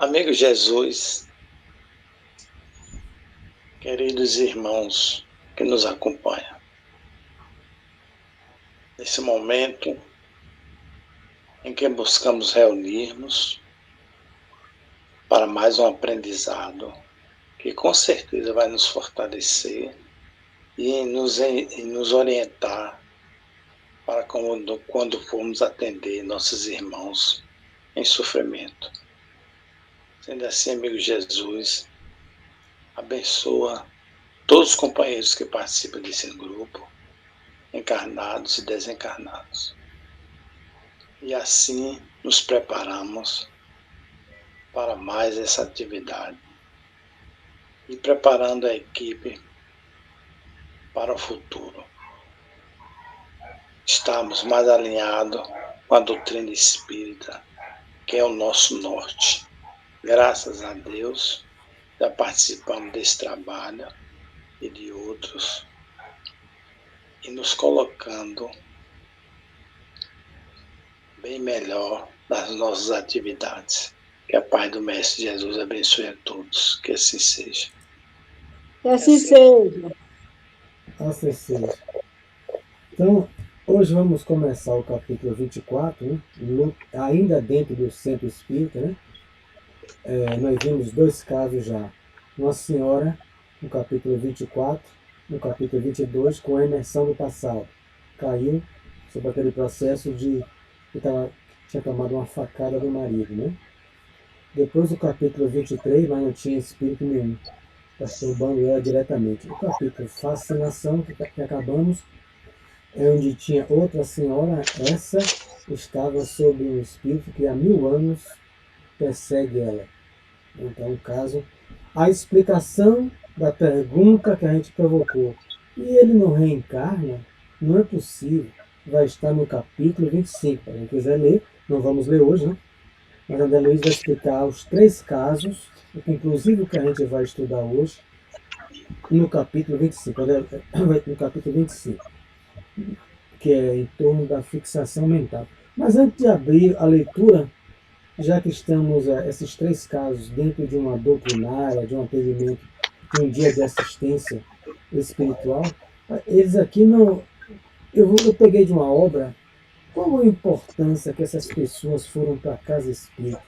Amigo Jesus, queridos irmãos que nos acompanham, nesse momento em que buscamos reunirmos para mais um aprendizado que com certeza vai nos fortalecer e nos orientar para quando formos atender nossos irmãos em sofrimento. Sendo assim, amigo Jesus, abençoa todos os companheiros que participam desse grupo, encarnados e desencarnados. E assim nos preparamos para mais essa atividade e preparando a equipe para o futuro. Estamos mais alinhados com a doutrina espírita, que é o nosso norte. Graças a Deus, já participamos desse trabalho e de outros, e nos colocando bem melhor nas nossas atividades. Que a paz do Mestre Jesus abençoe a todos. Que assim seja. Que assim seja. Assim seja. Então, hoje vamos começar o capítulo 24, né? Ainda dentro do Centro Espírita, né? Nós vimos dois casos já. Uma senhora, no capítulo 24, no capítulo 22, com a imersão do passado. Caiu sobre aquele processo de que tinha tomado uma facada do marido, né? Depois do capítulo 23, mas não tinha espírito nenhum, perturbando ela diretamente. O capítulo Fascinação, que acabamos, é onde tinha outra senhora, essa estava sob um espírito que há 1000 anos persegue ela. Então, o caso, a explicação da pergunta que a gente provocou. E ele não reencarna? Não é possível. Vai estar no capítulo 25. Para quem quiser ler, não vamos ler hoje, né? Mas a André Luiz vai explicar os 3 casos, inclusive o que a gente vai estudar hoje, no capítulo 25. No capítulo 25, que é em torno da fixação mental. Mas antes de abrir a leitura, já que estamos esses 3 casos dentro de uma doutrinária, de um atendimento, de um dia de assistência espiritual, eles aqui não... Eu peguei de uma obra. Qual a importância que essas pessoas foram para a casa espírita?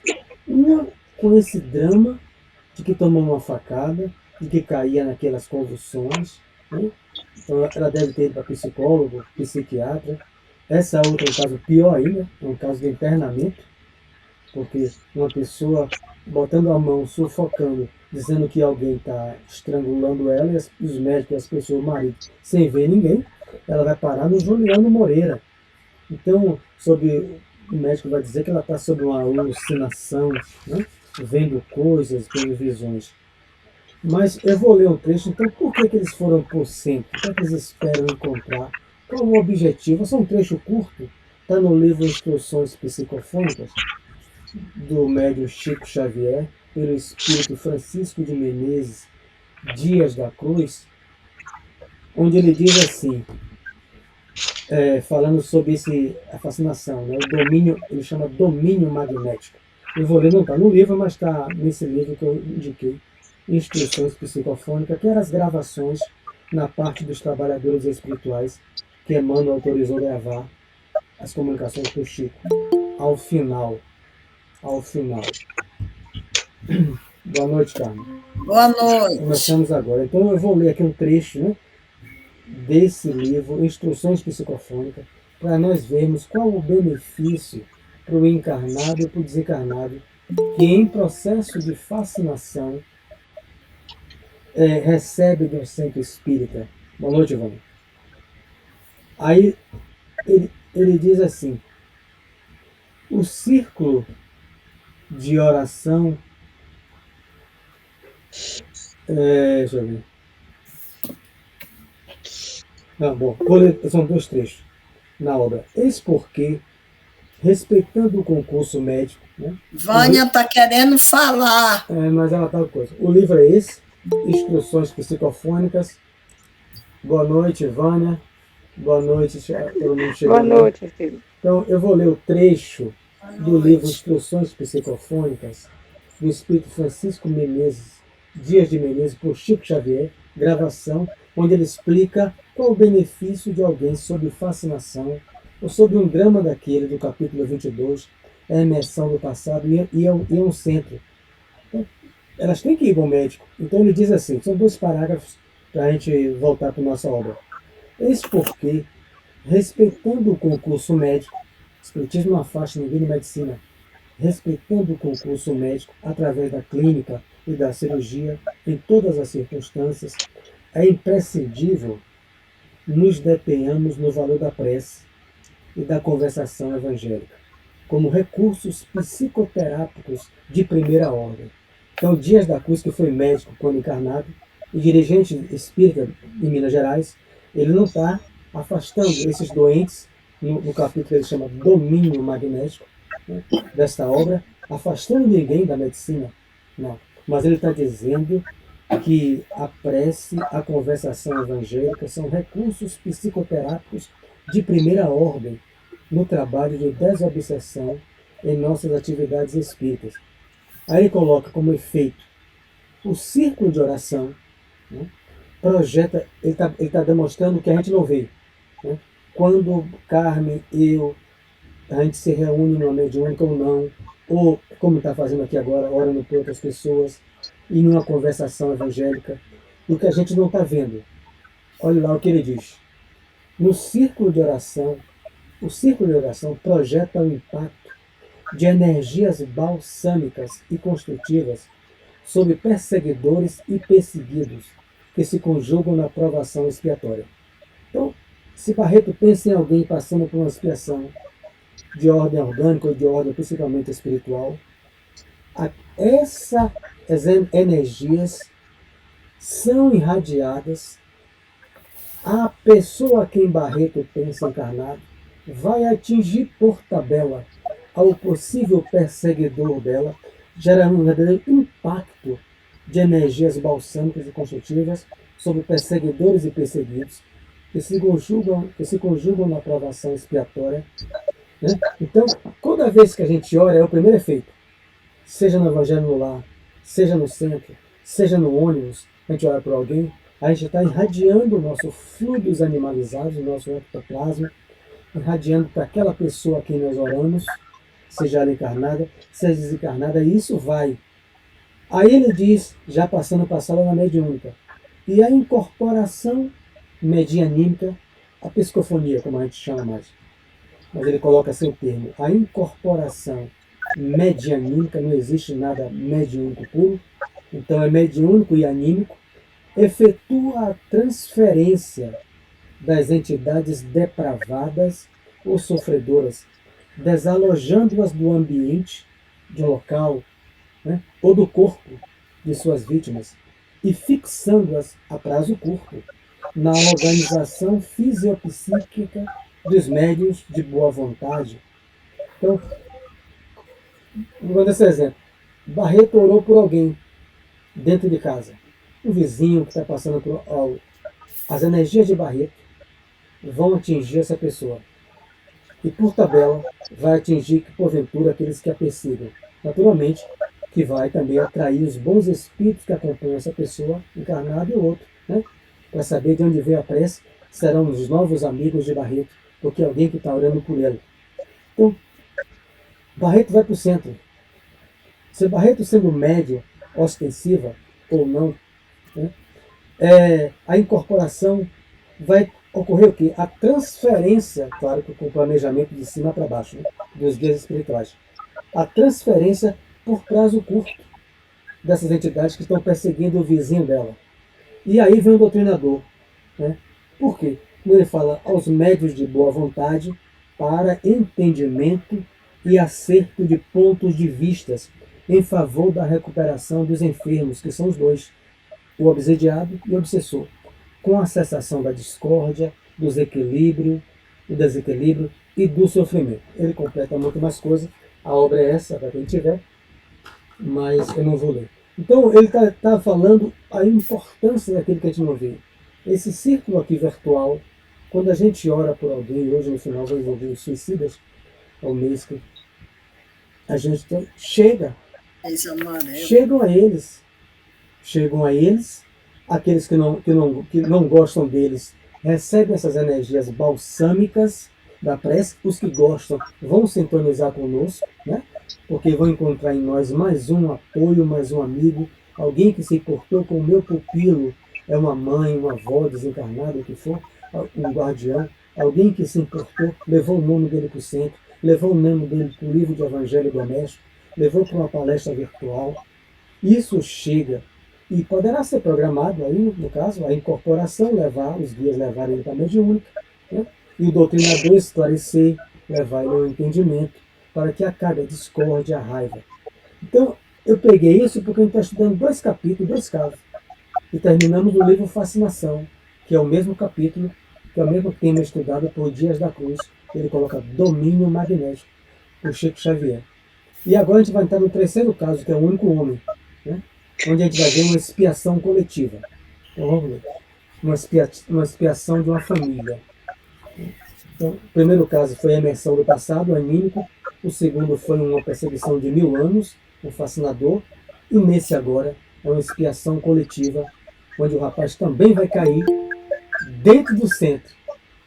Uma com esse drama de que tomou uma facada, de que caía naquelas convulsões, né? Então ela deve ter ido para psicólogo, psiquiatra. Essa outra é um caso pior ainda, é um caso de internamento, porque uma pessoa botando a mão, sufocando, dizendo que alguém está estrangulando ela, e os médicos, as pessoas, o marido, sem ver ninguém, ela vai parar no Juliano Moreira. Então, o médico vai dizer que ela está sob uma alucinação, né? Vendo coisas, tendo visões. Mas eu vou ler um trecho, então por que eles foram por centro? O que é que eles esperam encontrar? Qual o objetivo? Esse é um trecho curto, está no livro Instruções Psicofônicas, do médium Chico Xavier, pelo espírito Francisco de Menezes Dias da Cruz, onde ele diz assim, falando sobre a fascinação, né? O domínio, ele chama domínio magnético. Eu vou ler, não está no livro, mas está nesse livro que eu indiquei, Instruções Psicofônicas, que eram as gravações na parte dos trabalhadores espirituais que Emmanuel autorizou gravar as comunicações com o Chico. Ao final. Boa noite, Carmen. Boa noite. Começamos agora. Então eu vou ler aqui um trecho, né, desse livro, Instruções Psicofônicas, para nós vermos qual o benefício para o encarnado e para o desencarnado que em processo de fascinação recebe do centro espírita. Boa noite, Ivone. Aí ele diz assim, o círculo de oração, deixa eu ver. Não, bom, vou ler, são 2 trechos na obra. Eis porque, respeitando o concurso médico, né? Vânia está querendo falar. Mas ela tá coisa. O livro é esse, Instruções Psicofônicas. Boa noite, Vânia. Boa noite, todo mundo chegou. Boa noite, filho. Então, eu vou ler o trecho do livro Instruções Psicofônicas, do Espírito Francisco Menezes, Dias de Menezes, por Chico Xavier, gravação, onde ele explica qual o benefício de alguém sob fascinação, ou sob um drama daquele, do capítulo 22, a imersão do passado e é um centro. Então, elas têm que ir ao médico. Então ele diz assim, são 2 parágrafos para a gente voltar para a nossa obra. Eis porque, respeitando o concurso médico, Espiritismo não afasta ninguém de medicina, respeitando o concurso médico através da clínica e da cirurgia, em todas as circunstâncias, é imprescindível nos detenhamos no valor da prece e da conversação evangélica, como recursos psicoterápicos de primeira ordem. Então, Dias da Cruz, que foi médico quando encarnado, e dirigente espírita em Minas Gerais, ele não está afastando esses doentes, no capítulo ele chama Domínio Magnético, né, desta obra, afastando ninguém da medicina, não. Mas ele está dizendo que a prece, a conversação evangélica são recursos psicoterápicos de primeira ordem no trabalho de desobsessão em nossas atividades espíritas. Aí ele coloca como efeito o círculo de oração, né, projeta, ele tá demonstrando que a gente não vê. Né? Quando Carmen, a gente se reúne numa mediúnica ou não, ou como está fazendo aqui agora, orando por outras pessoas, e numa conversação evangélica, o que a gente não está vendo. Olha lá o que ele diz. No círculo de oração, o círculo de oração projeta o impacto de energias balsâmicas e construtivas sobre perseguidores e perseguidos que se conjugam na provação expiatória. Então, se Barreto pensa em alguém passando por uma expiação de ordem orgânica ou de ordem principalmente espiritual, essas energias são irradiadas. A pessoa a quem Barreto pensa encarnado vai atingir por tabela ao possível perseguidor dela, gerando um verdadeiro impacto de energias balsâmicas e construtivas sobre perseguidores e perseguidos que se conjugam na provação expiatória. Né? Então, toda vez que a gente ora, é o primeiro efeito. Seja no Evangelho no Lar, seja no centro, seja no ônibus, a gente ora por alguém, a gente está irradiando o nosso fluidos animalizados, o nosso ectoplasma, irradiando para aquela pessoa a quem nós oramos, seja ela encarnada, seja desencarnada, e isso vai. Aí ele diz, já passando para a sala da mediúnica, e a incorporação medianímica, a psicofonia, como a gente chama mais, mas ele coloca assim o termo, a incorporação medianímica, não existe nada mediúnico puro, então é mediúnico e anímico, efetua a transferência das entidades depravadas ou sofredoras, desalojando-as do ambiente, de local, né, ou do corpo de suas vítimas, e fixando-as a prazo curto na organização fisiopsíquica dos médiuns de boa vontade. Então, vou dar esse exemplo. Barreto orou por alguém dentro de casa, um vizinho que está passando por algo. As energias de Barreto vão atingir essa pessoa. E por tabela, vai atingir, que porventura, aqueles que a persigam. Naturalmente, que vai também atrair os bons espíritos que acompanham essa pessoa, encarnada e o outro. Né? Para saber de onde veio a prece, serão os novos amigos de Barreto, porque é alguém que está orando por ele. Então, Barreto vai para o centro. Se Barreto sendo média, ostensiva ou não, né, a incorporação vai ocorrer o quê? A transferência, claro que com o planejamento de cima para baixo, né, dos guias espirituais. A transferência por prazo curto dessas entidades que estão perseguindo o vizinho dela. E aí vem o doutrinador. Né? Por quê? Ele fala aos médios de boa vontade para entendimento e acerto de pontos de vistas em favor da recuperação dos enfermos, que são os dois, o obsediado e o obsessor, com a cessação da discórdia, do desequilíbrio e do sofrimento. Ele completa muito mais coisas, a obra é essa, para quem tiver, mas eu não vou ler. Então ele está falando a importância daquilo que a gente não vê. Esse círculo aqui virtual, quando a gente ora por alguém, hoje no final vou envolver os suicidas, ao mês que a gente chega Esse amarelo. Chegam a eles, aqueles que não gostam deles recebem essas energias balsâmicas da prece, os que gostam vão sintonizar conosco, né? Porque vão encontrar em nós mais um apoio, mais um amigo, alguém que se importou com o meu pupilo, é uma mãe, uma avó desencarnada, o que for, um guardião, alguém que se importou, levou o nome dele para o centro, levou o nome dele para o livro de Evangelho Doméstico, levou para uma palestra virtual. Isso chega e poderá ser programado aí, no caso, a incorporação levar, os guias levarem ele para a mediúnica, né? E o doutrinador esclarecer, levar ele ao entendimento, para que acabe a discórdia, a raiva. Então, eu peguei isso porque a gente está estudando 2 capítulos, 2 casos. E terminamos o livro Fascinação, que é o mesmo capítulo, que é o mesmo tema estudado por Dias da Cruz. Ele coloca domínio magnético, por Chico Xavier. E agora a gente vai entrar no 3º caso, que é o único homem, né? Onde a gente vai ver uma expiação coletiva. Então vamos ver. Uma expiação de uma família. Então, o primeiro caso foi a emersão do passado, anímico. O segundo foi uma perseguição de 1000 anos, um fascinador. E nesse agora é uma expiação coletiva, onde o rapaz também vai cair dentro do centro.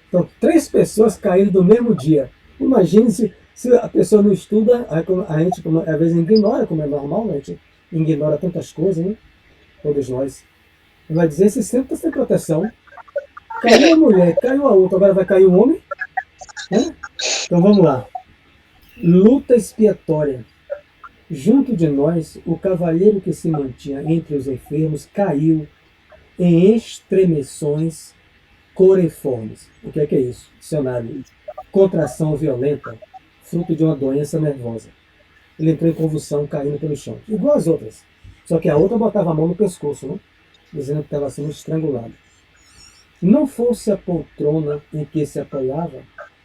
Então, 3 pessoas caíram no mesmo dia. Imagine se a pessoa não estuda, a gente às vezes ignora, como é normal, né? A gente ignora tantas coisas, né? Todos nós. Vai dizer, esse centro está sem proteção. Caiu a mulher, caiu a outra, agora vai cair um homem? Né? Então vamos lá. Luta expiatória. Junto de nós, o cavalheiro que se mantinha entre os enfermos caiu em estremeções coriformes. O que é isso? Dicionário. Contração violenta, fruto de uma doença nervosa. Ele entrou em convulsão, caindo pelo chão. Igual as outras. Só que a outra botava a mão no pescoço, né? Dizendo que estava sendo estrangulado. Não fosse a poltrona em que se apoiava,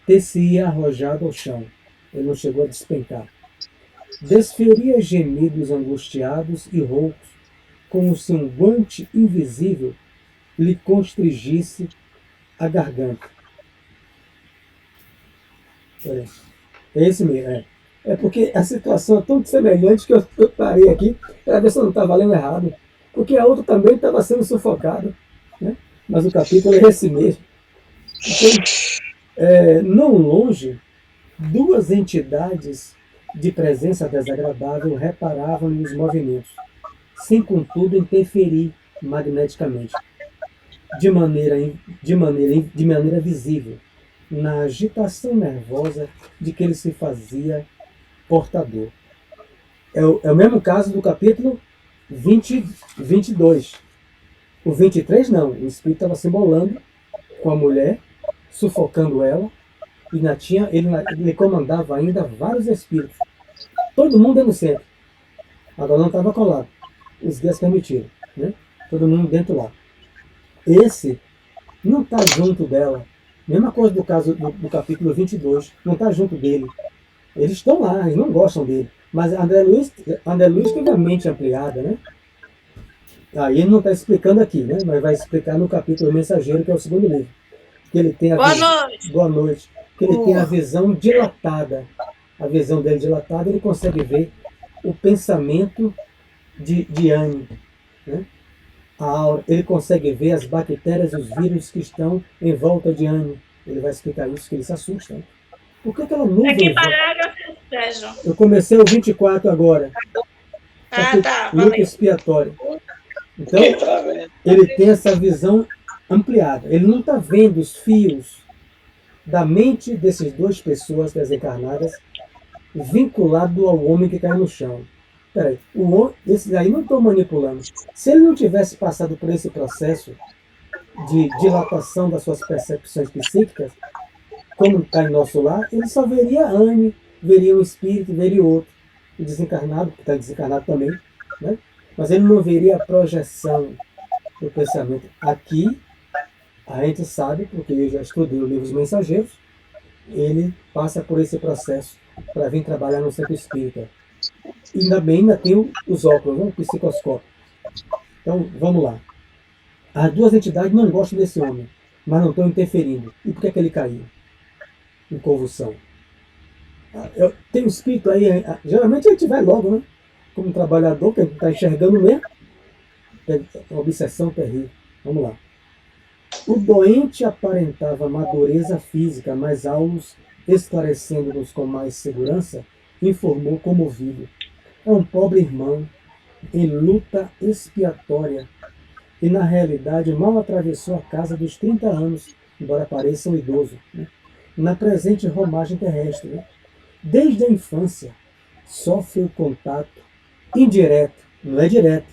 ter-se-ia arrojado ao chão. Ele não chegou a despencar. Desferia gemidos angustiados e roucos, como se um guante invisível lhe constrigisse a garganta. É esse mesmo, é porque a situação é tão semelhante que eu parei aqui para ver se eu não estava lendo errado. Porque a outra também estava sendo sufocada, né? Mas o capítulo é esse mesmo. Então, não longe, 2 entidades de presença desagradável reparavam-lhe os movimentos, sem contudo interferir magneticamente, de maneira visível, na agitação nervosa de que ele se fazia portador. É o mesmo caso do capítulo 22. O 23 não, o espírito estava se embolando com a mulher, sufocando ela, e ele comandava ainda vários espíritos. Todo mundo no centro. Agora não estava colado. Os guias permitiram, né? Todo mundo dentro lá. Esse não está junto dela. Mesma coisa do caso do capítulo 22. Não está junto dele. Eles estão lá, eles não gostam dele. Mas André Luiz teve a mente ampliada, né? Aí ele não está explicando aqui, né? Mas vai explicar no capítulo Mensageiro, que é o 2º livro. Que ele tem Boa noite. Que ele tem a visão dilatada. A visão dele dilatada, ele consegue ver o pensamento de Anne, né? A aura, ele consegue ver as bactérias e os vírus que estão em volta de Anne. Ele vai explicar isso, que ele se assusta, né? Por que aquela nuvem... Que parágrafo, Sérgio? Eu comecei o 24 agora. Tá. Luta expiatória. Então, ele tem essa visão ampliada. Ele não está vendo os fios da mente desses 2 pessoas desencarnadas vinculado ao homem que cai no chão. Peraí, esses aí não estão manipulando. Se ele não tivesse passado por esse processo de dilatação das suas percepções psíquicas, como está em nosso lar, ele só veria a Anne, veria um espírito, veria outro. O desencarnado, que está desencarnado também, né? Mas ele não veria a projeção do pensamento. Aqui, a gente sabe, porque eu já estudei o livro Os Mensageiros, ele passa por esse processo para vir trabalhar no centro espírita. Ainda tem os óculos, né? O psicoscópio. Então, vamos lá. As 2 entidades não gostam desse homem, mas não estão interferindo. E por que ele caiu? Em convulsão. Tem um espírito aí, geralmente a gente vai logo, né? como um trabalhador, que não está enxergando mesmo. É uma obsessão terrível. Vamos lá. O doente aparentava madureza física, mas Aulus, esclarecendo-nos com mais segurança, informou comovido. É um pobre irmão em luta expiatória e, na realidade, mal atravessou a casa dos 30 anos, embora pareça um idoso, né? Na presente romagem terrestre. Né? Desde a infância, sofre o contato indireto, não é direto,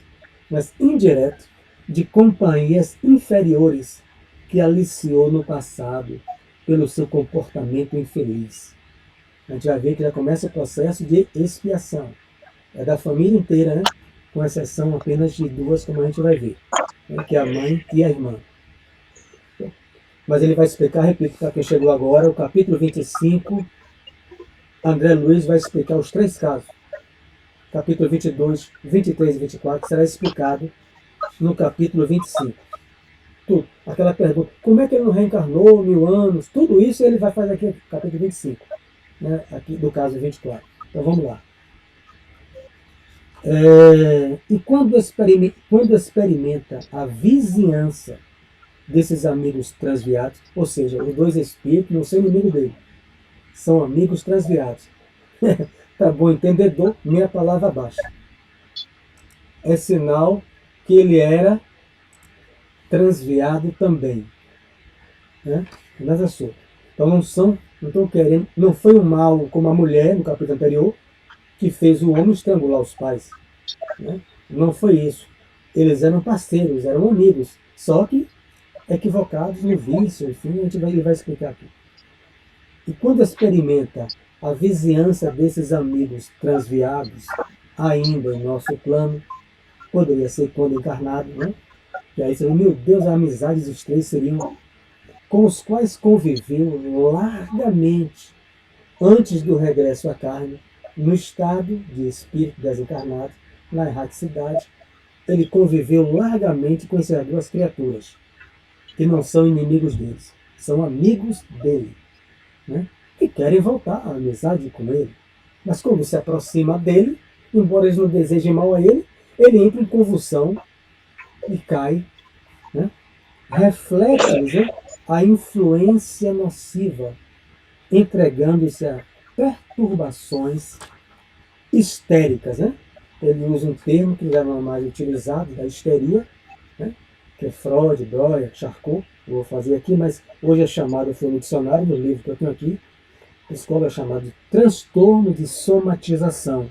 mas indireto, de companhias inferiores que aliciou no passado pelo seu comportamento infeliz. A gente vai ver que já começa o processo de expiação. É da família inteira, né? Com exceção apenas de duas, como a gente vai ver, né? Que é a mãe e a irmã. Mas ele vai explicar, repito, para quem chegou agora, o capítulo 25, André Luiz vai explicar os 3 casos. Capítulo 22, 23 e 24 será explicado no capítulo 25. Tudo. Aquela pergunta, como é que ele não reencarnou 1000 anos? Tudo isso ele vai fazer aqui no capítulo 25, né? Aqui do caso 24. Então vamos lá. E quando experimenta a vizinhança desses amigos transviados, ou seja, os 2 espíritos não são inimigos dele, são amigos transviados. Para bom entendedor, meia palavra abaixo. É sinal que ele era transviado também. Né? Mas assim, então não estão querendo, não foi um mal como a mulher no capítulo anterior, que fez o homem estrangular os pais. Né? Não foi isso. Eles eram parceiros, eram amigos, só que equivocados no vício, enfim, ele vai explicar aqui. E quando experimenta a vizinhança desses amigos transviados, ainda em nosso plano, poderia ser quando encarnado, né? E aí seria, meu Deus, a amizade dos 3 seriam com os quais conviveu largamente antes do regresso à carne, no estado de espírito desencarnado, na erraticidade. Ele conviveu largamente com essas 2 criaturas, que não são inimigos deles, são amigos dele, né? E querem voltar à amizade com ele. Mas quando se aproxima dele, embora eles não desejem mal a ele, ele entra em convulsão e cai, né? Reflete-lhes, né, a influência nociva, entregando-se a perturbações histéricas. Né? Ele usa um termo que já não é mais utilizado, da histeria, né? Que é Freud, Breuer, Charcot. Eu vou fazer aqui, mas hoje é chamado, foi no dicionário, no livro que eu tenho aqui, a escola é chamado de transtorno de somatização.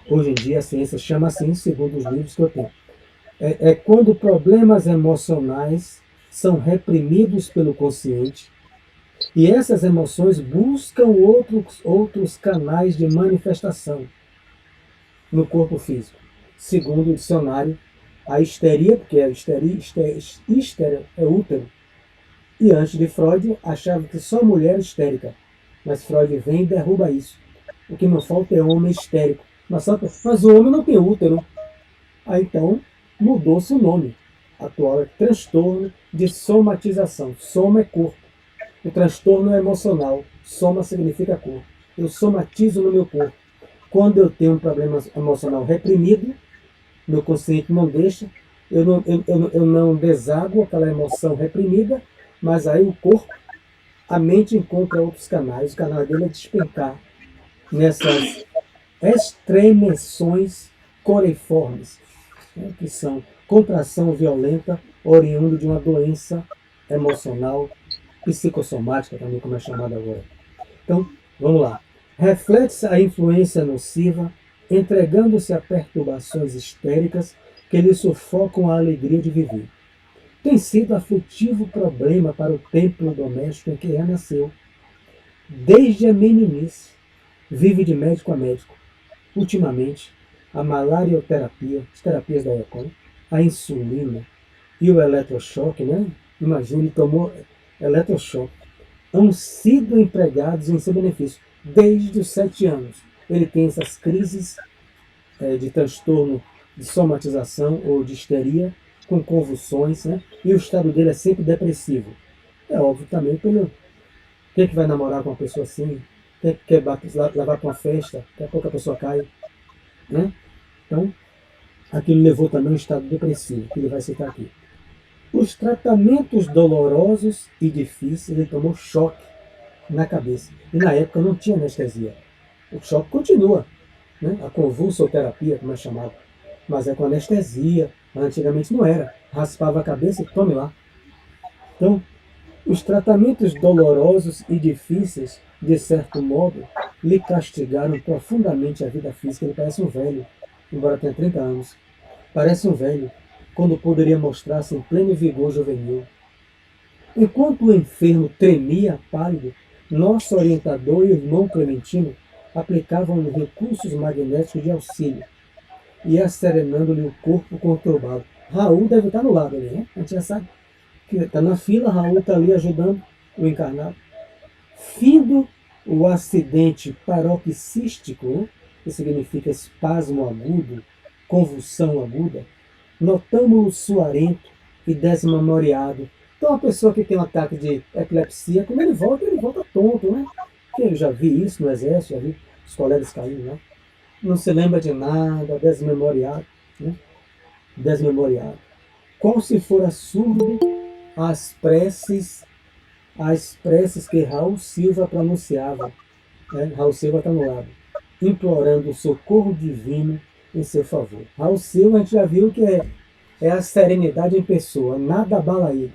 Hoje em dia a ciência chama assim, segundo os livros que eu tenho. É quando problemas emocionais são reprimidos pelo consciente e essas emoções buscam outros canais de manifestação no corpo físico. Segundo o dicionário, a histeria, porque a histeria é útero, e antes de Freud achava que só mulher é histérica, mas Freud vem e derruba isso. O que não falta é homem histérico. Mas o homem não tem útero. Aí então mudou-se o nome. Atual é transtorno de somatização. Soma é corpo. O transtorno é emocional. Soma significa corpo. Eu somatizo no meu corpo. Quando eu tenho um problema emocional reprimido, meu consciente não deixa, eu não desaguo aquela emoção reprimida, mas aí o corpo, a mente encontra outros canais. O canal dele é despencar nessas estremeções coreiformes, né, que são contração violenta oriundo de uma doença emocional, psicossomática também, como é chamada agora. Então, vamos lá. Reflete-se a influência nociva, entregando-se a perturbações histéricas que lhe sufocam a alegria de viver. Tem sido aflitivo problema para o templo doméstico em que renasceu. Desde a meninice, vive de médico a médico. Ultimamente, a malarioterapia, as terapias da ECOM, a insulina e o eletrochoque, né? Imagina, ele tomou eletrochoque, han sido empregados em seu benefício desde os 7 anos. Ele tem essas crises de transtorno de somatização ou de histeria, com convulsões, né? E o estado dele é sempre depressivo. É óbvio também pelo... Quem é que vai namorar com uma pessoa assim? Quem é que quer levar para uma festa? Daqui a pouco a pessoa cai. né? Então, aquilo levou também a um estado depressivo, que ele vai citar aqui. Os tratamentos dolorosos e difíceis, ele tomou choque na cabeça. E na época não tinha anestesia. O choque continua, né? A convulsoterapia, como é chamado. Mas é com anestesia. Antigamente não era. Raspava a cabeça e tome lá. Então, os tratamentos dolorosos e difíceis, de certo modo, lhe castigaram profundamente a vida física. Ele parece um velho, embora tenha 30 anos. Parece um velho, quando poderia mostrar-se em pleno vigor juvenil. Enquanto o enfermo tremia pálido, nosso orientador e o irmão Clementino aplicavam-lhe recursos magnéticos de auxílio e asserenando-lhe o corpo conturbado. Raul deve estar no lado ali, né? A gente já sabe que está na fila, Raul está ali ajudando o encarnado. Findo o acidente paroxístico, né? Que significa espasmo agudo, convulsão aguda, notamos-o suarento e desmemoriado. Então, a pessoa que tem um ataque de epilepsia, quando ele volta tonto, né? Porque eu já vi isso no exército, já vi os colegas caindo, né? Não se lembra de nada, desmemoriado, né? Desmemoriado. Qual se fora surdo às preces que Raul Silva pronunciava, né? Raul Silva está no lado, implorando o socorro divino em seu favor. Raul Silva, a gente já viu que é a serenidade em pessoa, nada abala ele.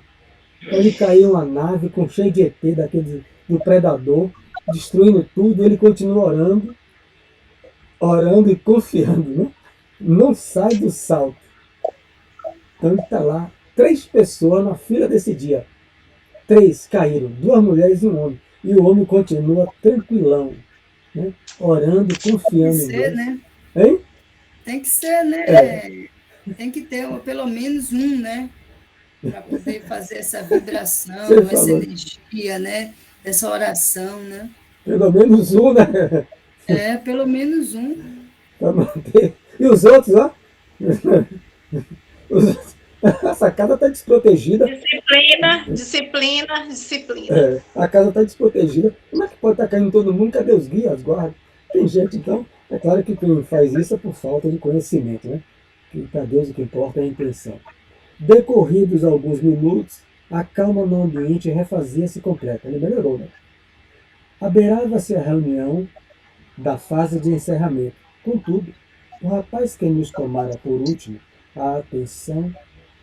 Então ele caiu uma nave com cheio de ET do predador, destruindo tudo, ele continua orando e confiando, né? Não sai do salto. Então ele está lá, 3 pessoas na fila desse dia. 3 caíram, 2 mulheres e um homem. E o homem continua tranquilão, né? Orando e confiando em Deus. Né? Hein? Tem que ser, né? Tem que ter pelo menos um, né? Para poder fazer essa vibração, essa energia, né? Essa oração, né? Pelo menos um, né? Pelo menos um. Para manter. E os outros, ó? Essa casa está desprotegida. Disciplina. A casa está desprotegida. Como é que pode estar caindo todo mundo? Cadê os guias, as guardas? Tem gente, então. É claro que quem faz isso é por falta de conhecimento, né? Que para Deus o que importa é a intenção. Decorridos alguns minutos, a calma no ambiente refazia-se completa. Ele melhorou, né? Abeirava-se a reunião da fase de encerramento. Contudo, o rapaz que nos tomara por último a atenção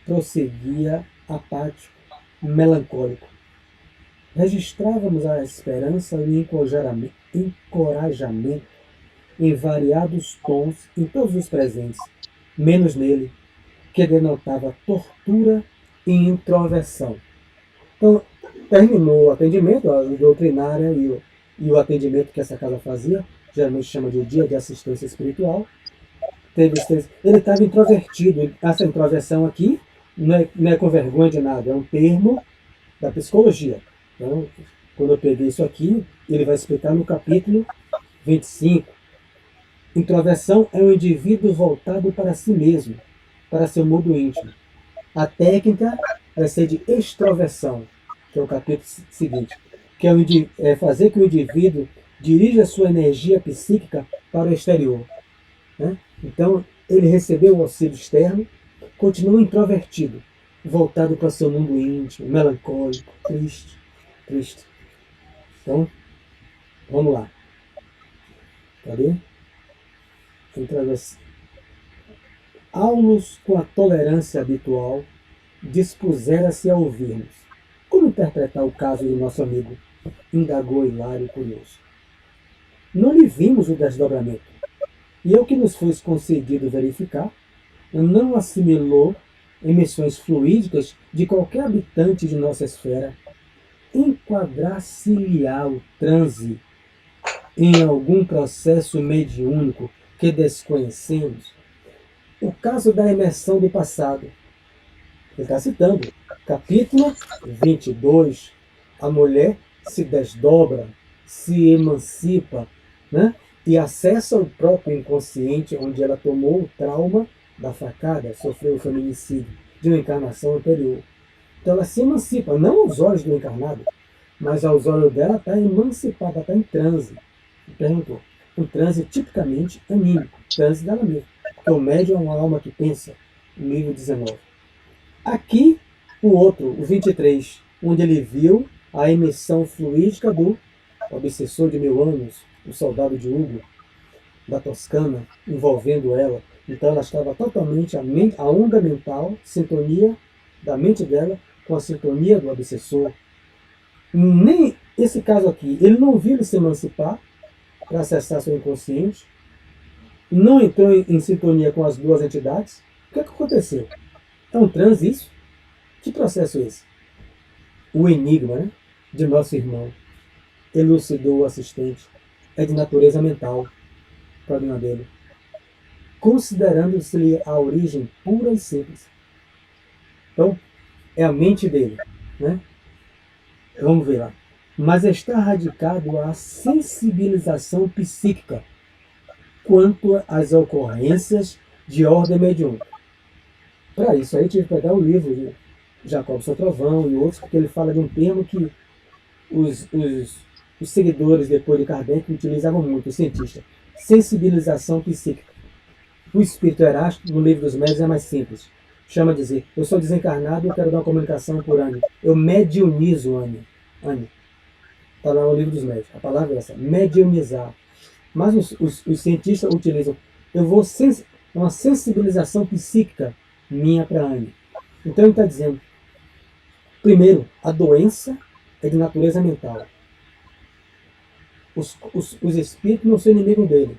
prosseguia apático, melancólico. Registrávamos a esperança e o encorajamento em variados tons em todos os presentes, menos nele, que denotava tortura e introversão. Então, terminou o atendimento, a doutrinária e o atendimento que essa casa fazia, geralmente chama de dia de assistência espiritual. Ele estava introvertido. Essa introversão aqui não é com vergonha de nada, é um termo da psicologia. Então, quando eu peguei isso aqui, ele vai explicar no capítulo 25. Introversão é um indivíduo voltado para si mesmo, para seu mundo íntimo. A técnica vai ser de extroversão, que é o capítulo seguinte, que é fazer que o indivíduo dirija sua energia psíquica para o exterior, né? Então, ele recebeu o auxílio externo, continua introvertido, voltado para seu mundo íntimo, melancólico, triste. Então, vamos lá. Cadê? Introversão. Aulus, com a tolerância habitual, dispusera-se a ouvir-nos. Como interpretar o caso do nosso amigo? Indagou Hilário curioso. Não lhe vimos o desdobramento. E é o que nos foi concedido verificar, não assimilou emissões fluídicas de qualquer habitante de nossa esfera. Enquadrar-se-lhe-á o transe em algum processo mediúnico que desconhecemos? O caso da imersão do passado. Ele está citando, capítulo 22. A mulher se desdobra, se emancipa, né? E acessa o próprio inconsciente, onde ela tomou o trauma da facada, sofreu o feminicídio de uma encarnação anterior. Então ela se emancipa, não aos olhos do encarnado, mas aos olhos dela está emancipada, está em transe. Perguntou. um transe tipicamente anímico, transe dela mesma. Porque o médium é uma alma que pensa, nível 19. Aqui, o outro, o 23, onde ele viu a emissão fluídica do obsessor de 1000 anos, o soldado de Hugo, da Toscana, envolvendo ela. Então ela estava totalmente, a onda mental, sintonia da mente dela com a sintonia do obsessor. Nem esse caso aqui, ele não viu ele se emancipar para acessar seu inconsciente, não entrou em sintonia com as duas entidades. O que aconteceu? É um transe isso? Que processo é esse? O enigma, né, de nosso irmão elucidou o assistente. É de natureza mental, o problema dele. Considerando-se a origem pura e simples. Então, é a mente dele, né? Vamos ver lá. Mas está radicado a sensibilização psíquica quanto às ocorrências de ordem mediúnica. Para isso aí tive que pegar o livro de Jacob Sotrovão e outros, porque ele fala de um termo que os seguidores depois de Kardec utilizavam muito, os cientistas. Sensibilização psíquica. O espírito erástico, no livro dos médios, é mais simples. Chama a dizer, eu sou desencarnado e eu quero dar uma comunicação por Anne. Eu mediunizo Anne. Está lá no livro dos médios. A palavra é essa, mediunizar. Mas os cientistas utilizam, eu vou uma sensibilização psíquica minha para Anne. Então ele está dizendo, primeiro, a doença é de natureza mental. Os espíritos não são inimigos dele.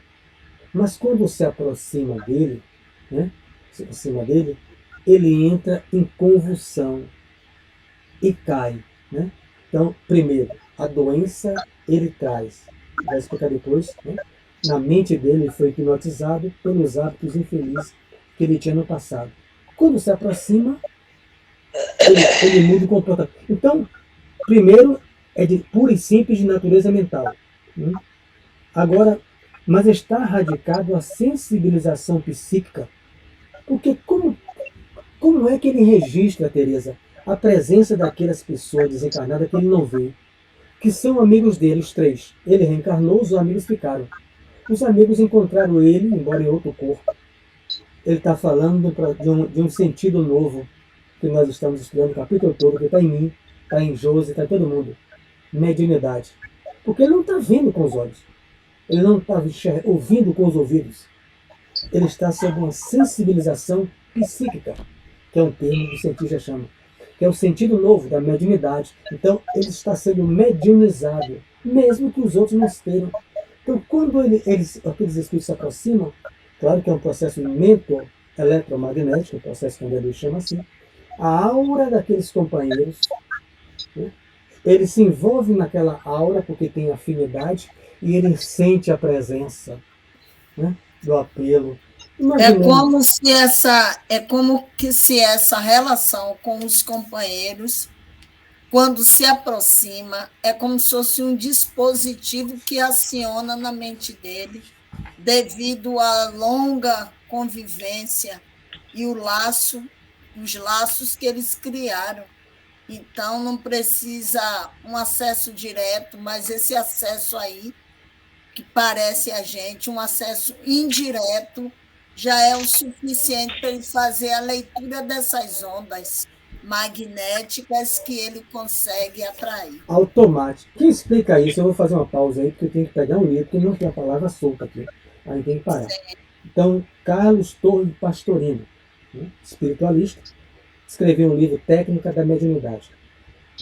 Mas quando se aproxima dele, né, ele entra em convulsão e cai. Né? Então, primeiro, a doença ele traz. Vai explicar depois. Né? Na mente dele ele foi hipnotizado pelos hábitos infelizes que ele tinha no passado. Quando se aproxima, ele muda o comportamento. Então, primeiro, é de pura e simples de natureza mental. Agora, mas está radicado a sensibilização psíquica. Porque como é que ele registra, Teresa, a presença daquelas pessoas desencarnadas que ele não vê? Que são amigos dele, os três. Ele reencarnou, os amigos ficaram. Os amigos encontraram ele, embora em outro corpo. Ele está falando de um sentido novo que nós estamos estudando o capítulo todo, que está em mim, está em Josi, está em todo mundo. Mediunidade. Porque ele não está vendo com os olhos. Ele não está ouvindo com os ouvidos. Ele está sob uma sensibilização psíquica, que é um termo que o cientista chama, que é o sentido novo da mediunidade. Então, ele está sendo mediunizado, mesmo que os outros não estejam. Então, quando aqueles espíritos se aproximam, claro que é um processo eletromagnético, um processo que o André chama assim, a aura daqueles companheiros, né, ele se envolve naquela aura porque tem afinidade e ele sente a presença, né, do apelo. É como se essa relação com os companheiros, quando se aproxima, é como se fosse um dispositivo que aciona na mente dele, devido à longa convivência e os laços que eles criaram. Então, não precisa um acesso direto, mas esse acesso aí, que parece a gente um acesso indireto, já é o suficiente para ele fazer a leitura dessas ondas magnéticas que ele consegue atrair. Automático. Quem explica isso? Eu vou fazer uma pausa aí, porque eu tenho que pegar um livro, porque não tem a palavra solta aqui. Aí tem que parar. Sim. Então, Carlos Torres Pastorino, né, espiritualista, escreveu um livro Técnica da Mediunidade.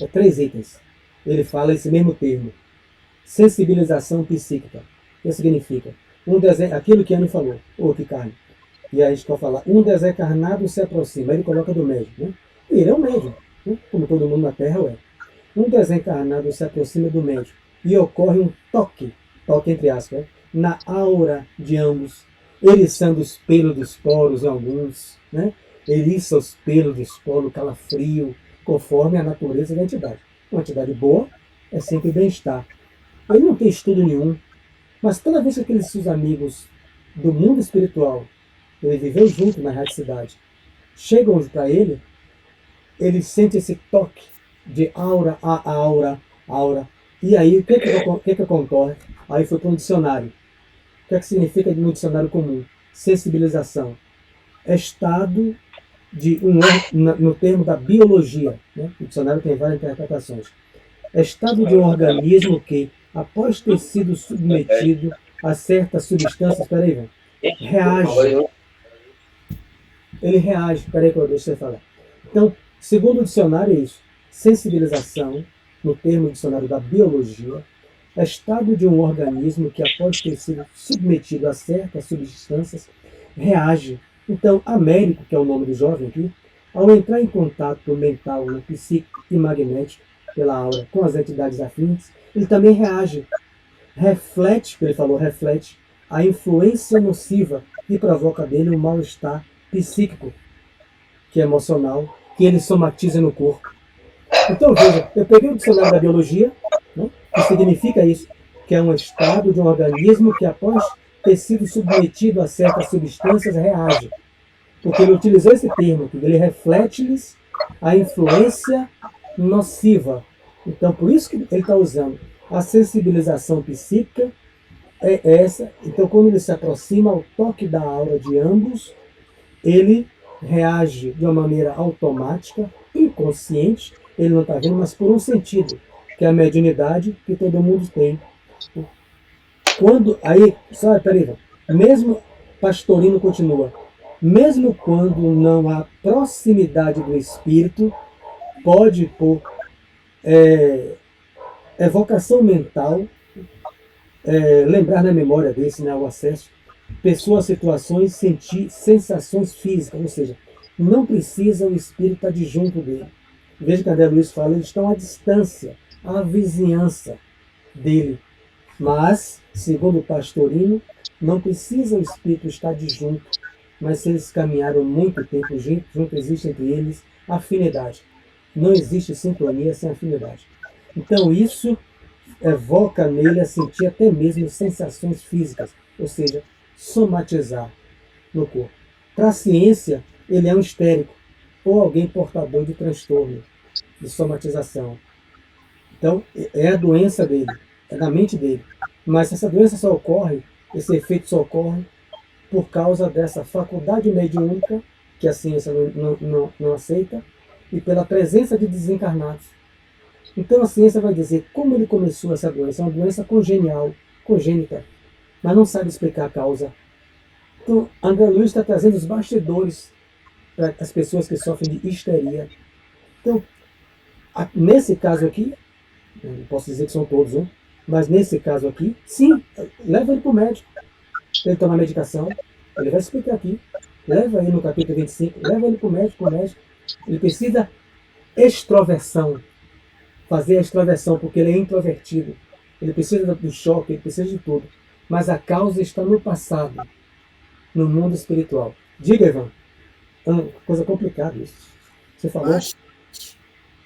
É 3 itens. Ele fala esse mesmo termo. Sensibilização psíquica. O que significa? Aquilo que Anne falou, ou que carne. E aí a gente pode falar, um desencarnado se aproxima. Ele coloca do médium. Né? Ele é um médium, né? Como todo mundo na Terra é. Um desencarnado se aproxima do médium e ocorre um toque entre aspas, na aura de ambos, eriçando os pelos dos poros em alguns, né? Eriça os pelos dos poros, calafrio, conforme a natureza da entidade. Uma entidade boa é sempre bem-estar. Ele não tem estudo nenhum, mas toda vez que aqueles seus amigos do mundo espiritual, ele viveu junto na radicidade, chegam para ele sente esse toque de aura a aura. E aí, o que ocorre? Aí foi para um dicionário. que é que significa no dicionário comum? Sensibilização. Estado de no termo da biologia, né? O dicionário tem várias interpretações. Estado de um organismo que, após ter sido submetido a certas substâncias, peraí, velho, reage. Ele reage, peraí que eu deixo você falar. Então, segundo o dicionário é isso, sensibilização, no termo do dicionário da biologia, é estado de um organismo que, após ter sido submetido a certas substâncias, reage. Então, Américo, que é o nome do jovem aqui, ao entrar em contato mental, psíquico e magnético pela aura com as entidades afins, ele também reage. Reflete, que ele falou, reflete a influência nociva que provoca dele um mal-estar psíquico, que é emocional, que ele somatiza no corpo. Então, veja, eu peguei o dicionário da biologia, né, que significa isso, que é um estado de um organismo que, após ter sido submetido a certas substâncias, reage. Porque ele utilizou esse termo, que ele reflete-lhes a influência nociva. Então, por isso que ele está usando a sensibilização psíquica, é essa. Então, quando ele se aproxima ao toque da aura de ambos, ele reage de uma maneira automática, inconsciente, ele não está vendo, mas por um sentido, que é a mediunidade que todo mundo tem. Quando, aí, sabe, peraí, mesmo Pastorino continua, mesmo quando não há proximidade do espírito, pode, por evocação mental, lembrar na memória desse, né, o acesso, pessoas, situações, sentir sensações físicas, ou seja, não precisa o espírito estar de junto dele. Veja que André Luiz fala, eles estão à distância, à vizinhança dele. Mas, segundo o Pastorino, não precisa o espírito estar de junto, mas se eles caminharam muito tempo junto, existe entre eles afinidade. Não existe sincronia sem afinidade. Então isso evoca nele a sentir até mesmo sensações físicas, ou seja, somatizar no corpo. Para a ciência, ele é um histérico ou alguém portador de transtorno, de somatização. Então, é a doença dele, é da mente dele. Mas essa doença só ocorre, esse efeito só ocorre por causa dessa faculdade mediúnica, que a ciência não aceita, e pela presença de desencarnados. Então a ciência vai dizer como ele começou essa doença. É uma doença congenial, congênita, mas não sabe explicar a causa. Então, André Luiz está trazendo os bastidores para as pessoas que sofrem de histeria. Então, nesse caso aqui, não posso dizer que são todos, né? Mas nesse caso aqui, sim, leva ele para o médico. Ele toma medicação, ele vai explicar aqui. Leva ele no capítulo 25, leva ele para o médico, Ele precisa extroversão, fazer a extroversão, porque ele é introvertido. Ele precisa do choque, ele precisa de tudo. Mas a causa está no passado, no mundo espiritual. Diga, Ivan. É uma coisa complicada isso. Você falou?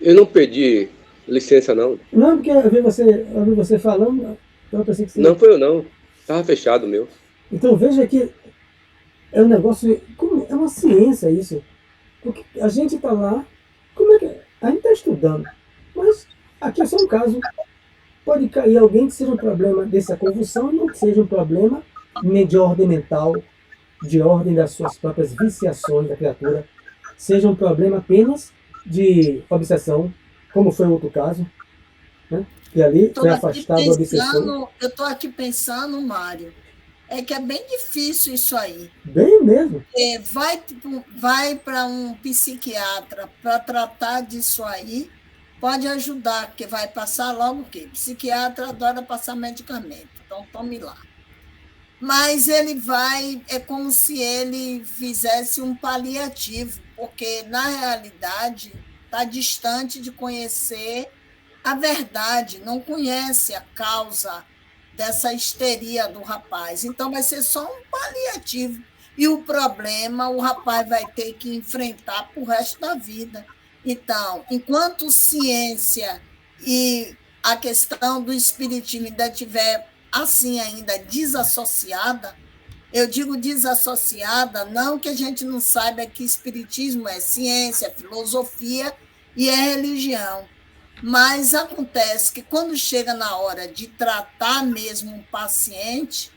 Eu não pedi licença, não. Não, porque eu vi você falando, então eu pensei que você... Não foi eu, não. Estava fechado o meu. Então veja que é um negócio... É uma ciência isso. Porque a gente está lá... Como é que... A gente está estudando. Mas aqui é só um caso. Pode cair alguém que seja um problema dessa convulsão e não seja um problema de ordem mental, de ordem das suas próprias viciações da criatura. Seja um problema apenas de obsessão, como foi o outro caso, né? E ali foi afastado o obsessor. Eu estou aqui pensando, Mário, é que é bem difícil isso aí. Bem mesmo. Vai para um psiquiatra para tratar disso aí, pode ajudar, porque vai passar logo o quê? Psiquiatra adora passar medicamento, então tome lá. Mas ele é como se ele fizesse um paliativo, porque, na realidade, está distante de conhecer a verdade, não conhece a causa dessa histeria do rapaz. Então, vai ser só um paliativo. E o problema o rapaz vai ter que enfrentar para o resto da vida. Então, enquanto ciência e a questão do espiritismo ainda tiver assim ainda desassociada, eu digo desassociada, não que a gente não saiba que espiritismo é ciência, filosofia e é religião, mas acontece que quando chega na hora de tratar mesmo um paciente,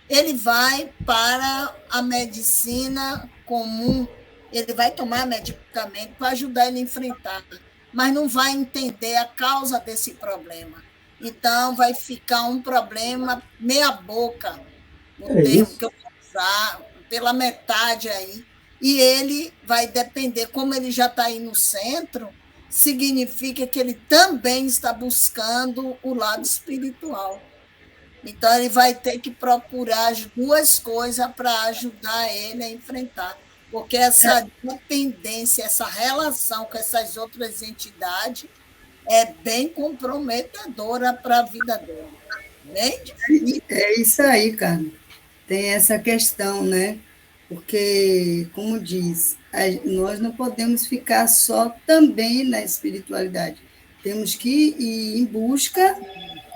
ele vai para a medicina comum, ele vai tomar medicamento para ajudar ele a enfrentar, mas não vai entender a causa desse problema. Então, vai ficar um problema meia boca, o É termo isso. que eu vou usar, pela metade aí, e ele vai depender, como ele já está aí no centro, significa que ele também está buscando o lado espiritual. Então, ele vai ter que procurar as duas coisas para ajudar ele a enfrentar, porque essa dependência, essa relação com essas outras entidades é bem comprometedora para a vida dele. Bem difícil. É isso aí, Carmen. Tem essa questão, né? Porque, como diz, nós não podemos ficar só também na espiritualidade. Temos que ir em busca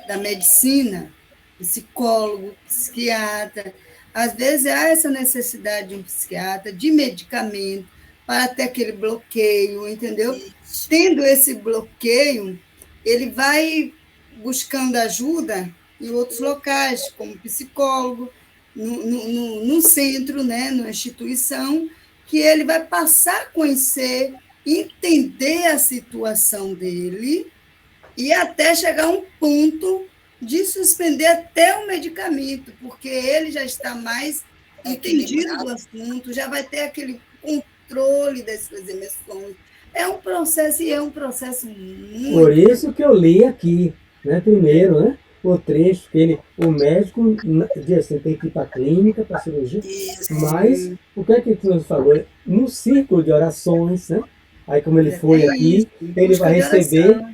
da medicina, psicólogo, psiquiatra. Às vezes há essa necessidade de um psiquiatra, de medicamento, para ter aquele bloqueio, entendeu? Isso. Tendo esse bloqueio, ele vai buscando ajuda em outros locais, como psicólogo, no centro, né, numa instituição, que ele vai passar a conhecer, entender a situação dele e até chegar a um ponto de suspender até o medicamento, porque ele já está mais entendido do assunto, já vai ter aquele controle das suas emoções. É um processo, e é um processo muito... Por isso que eu li aqui, né, primeiro, né, o trecho que o médico diz assim, tem que ir para a clínica, para a cirurgia, Isso. mas o que é que você falou? No círculo de orações, né? Aí como ele foi aqui, ele vai receber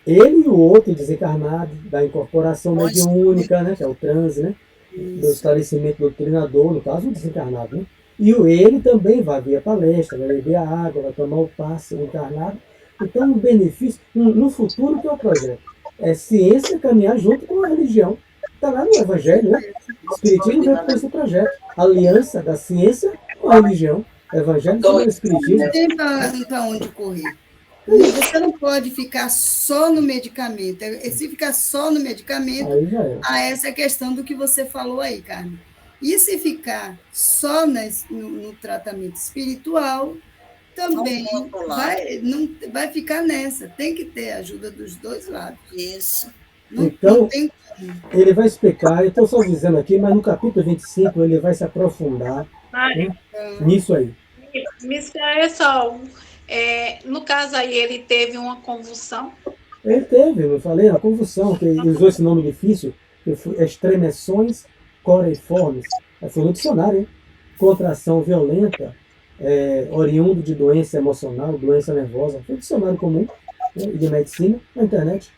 ele e o outro desencarnado da incorporação mediúnica, né, que é o transe, né, do esclarecimento do treinador, no caso o desencarnado, né? E ele também vai ver a palestra, vai beber a água, vai tomar o passe encarnado. Então, um benefício, no futuro, que é o projeto? É ciência caminhar junto com a religião. Está lá no Evangelho, né? O Espiritismo veio com esse projeto. Aliança da ciência com a religião. Evangelho com o Espiritismo. Não tem para onde correr. Você não pode ficar só no medicamento. Se ficar só no medicamento, há essa questão do que você falou aí, Carmen. E se ficar só no tratamento espiritual, também vai ficar nessa. Tem que ter a ajuda dos dois lados. Isso. Então, ele vai explicar, eu estou só dizendo aqui, mas no capítulo 25 ele vai se aprofundar, né, nisso aí. Pessoal, no caso aí, ele teve uma convulsão? Ele teve, eu falei, a convulsão, que ele usou esse nome difícil, que foi estremeções coreiformes. Foi no dicionário, hein? Contração violenta, oriundo de doença emocional, doença nervosa. Foi um dicionário comum, né, de medicina, na internet.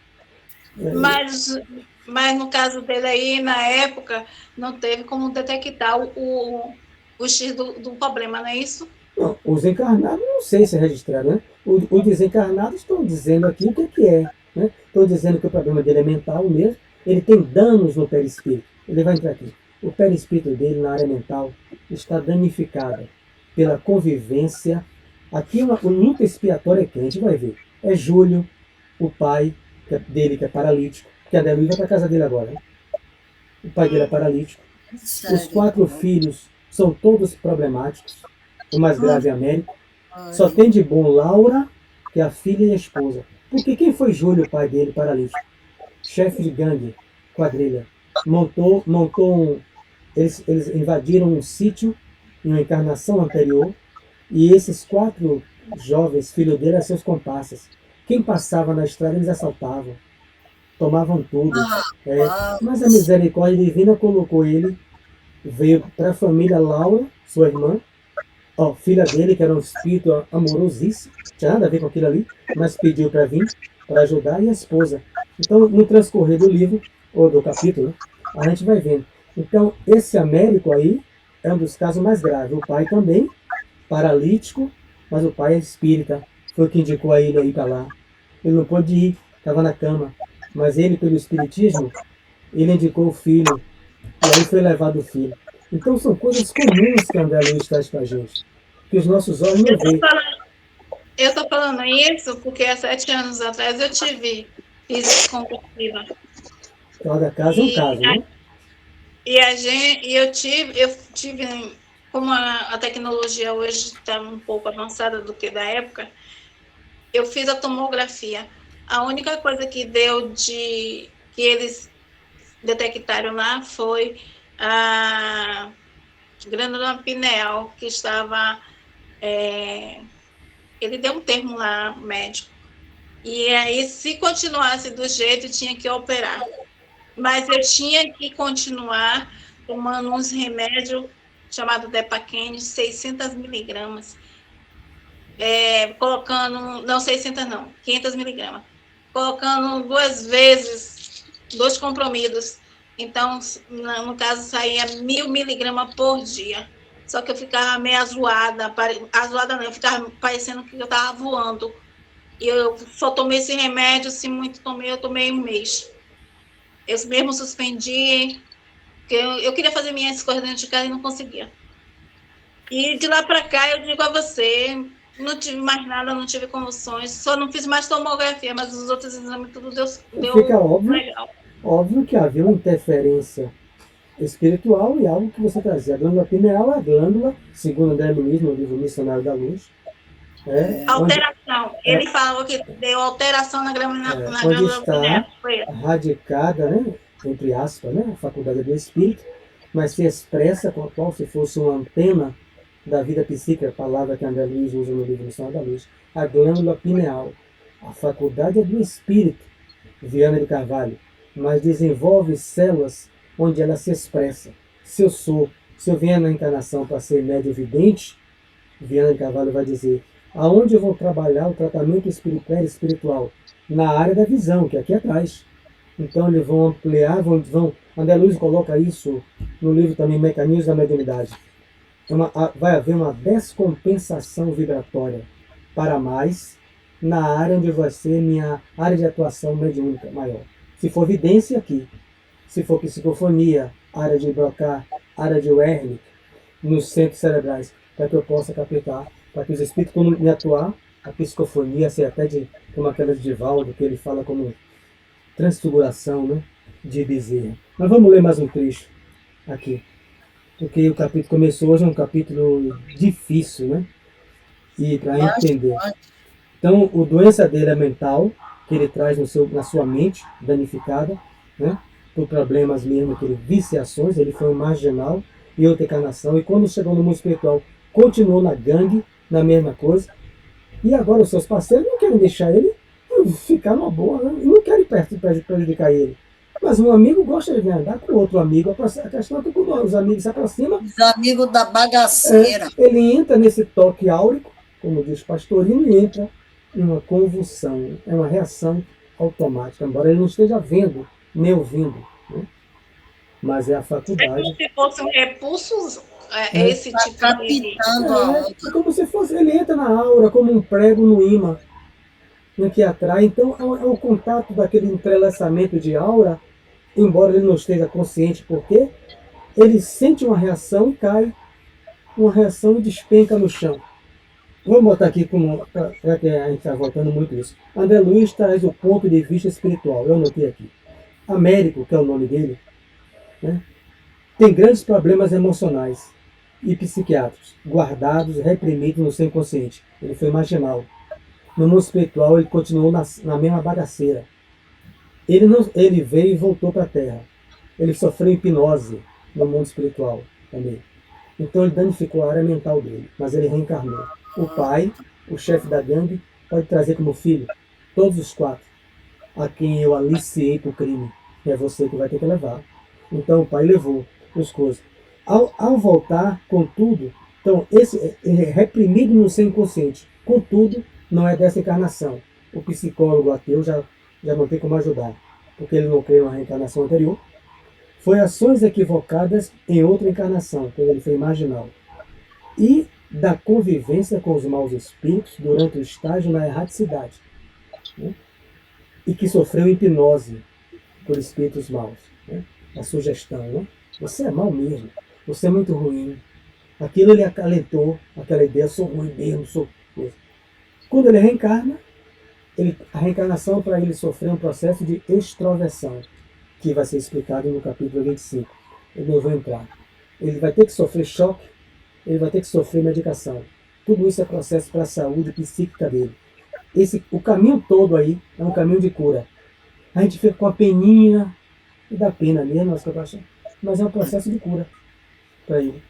Mas no caso dele aí, na época, não teve como detectar o X do problema, não é isso? Não, os encarnados, não sei se é registrado, né? Os desencarnados estão dizendo aqui o que é, né? Estão dizendo que o problema dele é mental mesmo, ele tem danos no perispírito. Ele vai entrar aqui. O perispírito dele, na área mental, está danificado pela convivência. Aqui o luto expiatório é quem? A gente vai ver. É Júlio, o pai dele, que é paralítico, que a Adelaide vai para a casa dele agora. Né? O pai dele é paralítico. Os 4 filhos são todos problemáticos. O mais grave é Américo. Só tem de bom Laura, que é a filha e a esposa. Porque quem foi Júlio, o pai dele, paralítico? Chefe de gangue, quadrilha. Eles invadiram um sítio em uma encarnação anterior, e esses 4 jovens, filhos dele, eram seus comparsas. Quem passava na estrada, eles assaltavam, tomavam tudo. Mas a misericórdia divina colocou ele, veio para a família Laura, sua irmã, filha dele, que era um espírito amorosíssimo, não tinha nada a ver com aquilo ali, mas pediu para vir, para ajudar, e a esposa. Então, no transcorrer do livro, ou do capítulo, a gente vai vendo. Então, esse Américo aí é um dos casos mais graves. O pai também, paralítico, mas o pai é espírita. Foi quem indicou a ele aí para lá. Ele não pôde ir, estava na cama. Mas ele, pelo espiritismo, ele indicou o filho. E aí foi levado o filho. Então, são coisas comuns que André Luiz traz para a gente. Que os nossos olhos não veem. Eu estou falando isso porque há 7 anos atrás eu tive física compulsiva. Cada caso é um caso, né? eu tive, como a tecnologia hoje está um pouco avançada do que da época, eu fiz a tomografia. A única coisa que deu que eles detectaram lá foi a glândula pineal, que estava. Ele deu um termo lá, médico. E aí, se continuasse do jeito, tinha que operar. Mas eu tinha que continuar tomando uns remédios chamados Depaquene, 600 miligramas. Colocando, não 600 não, 500 miligramas. Colocando 2 vezes, 2 comprimidos. Então, no caso, saía 1000 miligramas por dia. Só que eu ficava meio azoada não, eu ficava parecendo que eu estava voando. E eu só tomei esse remédio, se muito tomei, eu tomei 1 mês. Eu mesmo suspendi, porque eu queria fazer minhas coisas dentro de casa e não conseguia. E de lá para cá, eu digo a você, não tive mais nada, não tive convulsões, só não fiz mais tomografia, mas os outros exames tudo deu Fica óbvio, legal. óbvio que havia uma interferência espiritual e algo que você trazia. A glândula pineal é a glândula, segundo André Luiz, no livro Missionário da Luz. Alteração. Ele falou que deu alteração na glândula pineal. Foi radicada, né, entre aspas, né, a faculdade do espírito, mas se expressa como se fosse uma antena da vida psíquica, a palavra que André Luiz usa no livro Missionário da Luz, a glândula pineal. A faculdade é do espírito, Viana de Carvalho, mas desenvolve células onde ela se expressa. Se eu vier na encarnação para ser médio vidente, Viana de Carvalho vai dizer, aonde eu vou trabalhar o tratamento espiritual? Na área da visão, que é aqui atrás. Então eles vão ampliar, André Luiz coloca isso no livro também, Mecanismos da Mediunidade. Vai haver uma descompensação vibratória para mais na área onde vai ser minha área de atuação mediúnica maior. Se for vidência, aqui. Se for psicofonia, área de Broca, área de Wernicke, nos centros cerebrais, para que eu possa captar, para que os espíritos, quando me atuar, a psicofonia, assim, até como aquela de Divaldo, que ele fala como transfiguração, né, de Bezerra. Mas vamos ler mais um trecho aqui. Porque o capítulo começou hoje, é um capítulo difícil, né? E para entender. Então, a doença dele é mental, que ele traz na sua mente, danificada, né? Por problemas mesmo, viciações, ele foi um marginal e outra encarnação. E quando chegou no mundo espiritual, continuou na gangue, na mesma coisa. E agora os seus parceiros não querem deixar ele ficar numa boa, né? Não querem prejudicar ele. Mas um amigo gosta de andar com outro amigo. A questão é que quando os amigos se aproximam... Os amigos da bagaceira. Ele entra nesse toque áurico, como diz Pastorino, e entra em uma convulsão. É uma reação automática, embora ele não esteja vendo, nem ouvindo. Né? Mas é a faculdade. É como se fosse um repulso, esse tipo de... É como se fosse, ele entra na aura, como um prego no imã, né, que atrai. Então, é o contato daquele entrelaçamento de aura, embora ele não esteja consciente por quê, ele sente uma reação e cai, uma reação e despenca no chão. Vamos botar aqui, já que a gente está voltando muito isso. André Luiz traz o ponto de vista espiritual, eu anotei aqui. Américo, que é o nome dele, né, tem grandes problemas emocionais e psiquiátricos, guardados, reprimidos no seu inconsciente. Ele foi marginal. No mundo espiritual, ele continuou na mesma bagaceira. Ele veio e voltou para a Terra. Ele sofreu hipnose no mundo espiritual também. Então ele danificou a área mental dele, mas ele reencarnou. O pai, o chefe da gangue, pode trazer como filho todos os 4, a quem eu aliciei para o crime. E é você que vai ter que levar. Então o pai levou os coisas. Ao voltar, contudo, então esse é reprimido no seu inconsciente. Contudo, não é dessa encarnação. O psicólogo ateu já não tem como ajudar, porque ele não crê na reencarnação anterior. Foi ações equivocadas em outra encarnação, quando ele foi marginal. E da convivência com os maus espíritos durante o estágio na erraticidade. Né? E que sofreu hipnose por espíritos maus. Né? A sugestão, né? Você é mau mesmo, você é muito ruim. Aquilo ele acalentou, aquela ideia, sou ruim mesmo, sou... Quando ele reencarna, a reencarnação para ele sofrer um processo de extroversão, que vai ser explicado no capítulo 25. eu não vou entrar. Ele vai ter que sofrer choque, ele vai ter que sofrer medicação. Tudo isso é processo para a saúde psíquica dele. O caminho todo aí é um caminho de cura. A gente fica com a peninha, e dá pena mesmo, mas é um processo de cura para ele.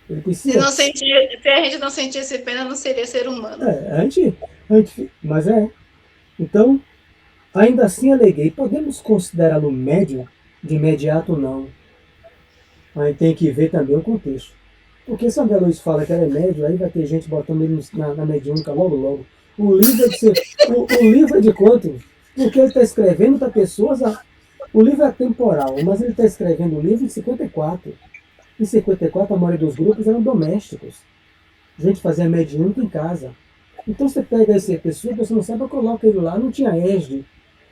Ele precisa... Se a gente não sentisse pena, não seria ser humano. Mas é. Então, ainda assim aleguei, podemos considerá-lo médium? De imediato, não. A gente tem que ver também o contexto. Porque se a André Luiz fala que ela é médium, aí vai ter gente botando ele na mediúnica logo. O livro é de quanto? Porque ele está escrevendo para pessoas... O livro é temporal, mas ele está escrevendo o livro em 54. Em 54, a maioria dos grupos eram domésticos. A gente fazia mediúnica em casa. Então você pega essa pessoa, você não sabe, coloca ele lá. Não tinha ESD,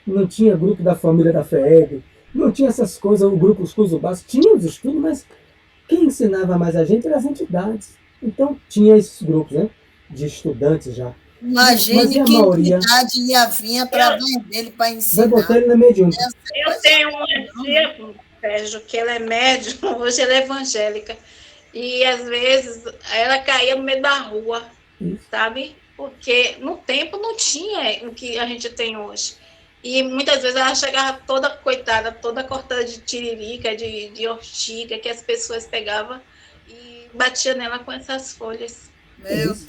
não tinha grupo da família da FEEB, não tinha essas coisas, o grupo Os Cursos Básicos. Tinha os estudos, mas quem ensinava mais a gente eram as entidades. Então tinha esses grupos, né, de estudantes já. Imagine que entidade ia vir através dele para ensinar. Vai botar ele na mediúnica. Eu tenho um exemplo, Sérgio, que ela é médium, hoje ela é evangélica. E, às vezes, ela caía no meio da rua, sabe? Porque no tempo não tinha o que a gente tem hoje. E muitas vezes ela chegava toda coitada, toda cortada de tiririca, de ortiga, que as pessoas pegavam e batiam nela com essas folhas. Meu Deus.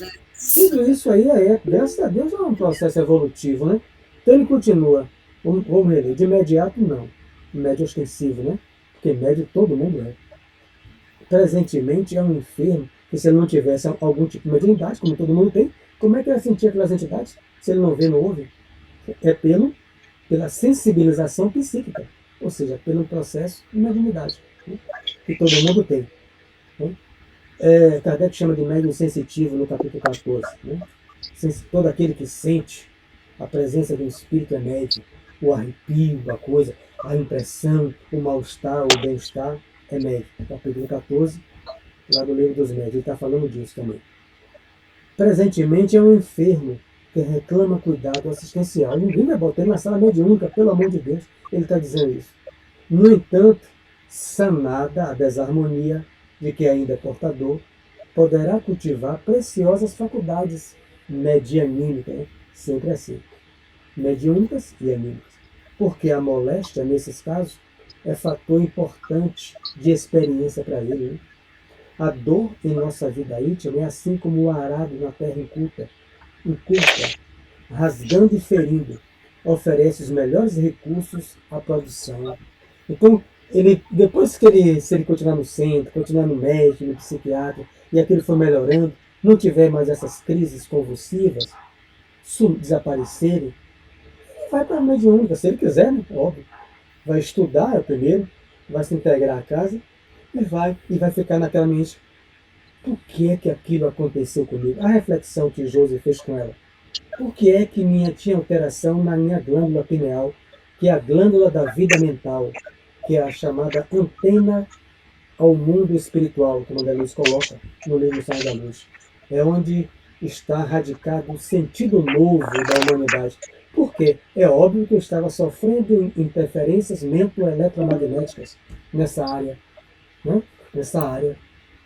Tudo isso aí, graças a Deus, é um processo evolutivo, né? Então ele continua. Vamos reler. De imediato, não. Médio ostensivo, né? Porque médio todo mundo é. Presentemente é um enfermo que, se ele não tivesse algum tipo de mediunidade, como todo mundo tem, como é que ele ia sentir aquelas entidades? Se ele não vê, não ouve? É pela sensibilização psíquica, ou seja, pelo processo de mediunidade, né? Que todo mundo tem. Né? Kardec chama de médium sensitivo no capítulo 14. Né? Todo aquele que sente a presença do espírito é médium. O arrepio, a coisa, a impressão, o mal-estar, o bem-estar é médium. Capítulo 14, lá do livro dos médios, ele está falando disso também. Presentemente é um enfermo que reclama cuidado assistencial. Ninguém vai botar ele na sala mediúnica, pelo amor de Deus. Ele está dizendo isso. No entanto, sanada a desarmonia de que ainda é portador, poderá cultivar preciosas faculdades medianímicas, né? Sempre assim, mediúnicas e anímicas. Porque a moléstia, nesses casos, é fator importante de experiência para ele. Né? A dor em nossa vida íntima é assim como o arado na terra inculta, rasgando e ferindo, oferece os melhores recursos à produção. Então, depois que se ele continuar no centro, continuar no médico, no psiquiatra, e aquilo for melhorando, não tiver mais essas crises convulsivas, desaparecerem, ele vai para a mediúnica, se ele quiser, né? Óbvio. Vai estudar primeiro, vai se integrar à casa e vai ficar naquela mente. Por que é que aquilo aconteceu comigo? A reflexão que Josi fez com ela. Por que é que tinha alteração na minha glândula pineal, que é a glândula da vida mental, que é a chamada antena ao mundo espiritual, como a Luz coloca no livro Sonho da Luz. É onde está radicado o sentido novo da humanidade. Por quê? É óbvio que eu estava sofrendo interferências mento-eletromagnéticas nessa área. Né? Nessa área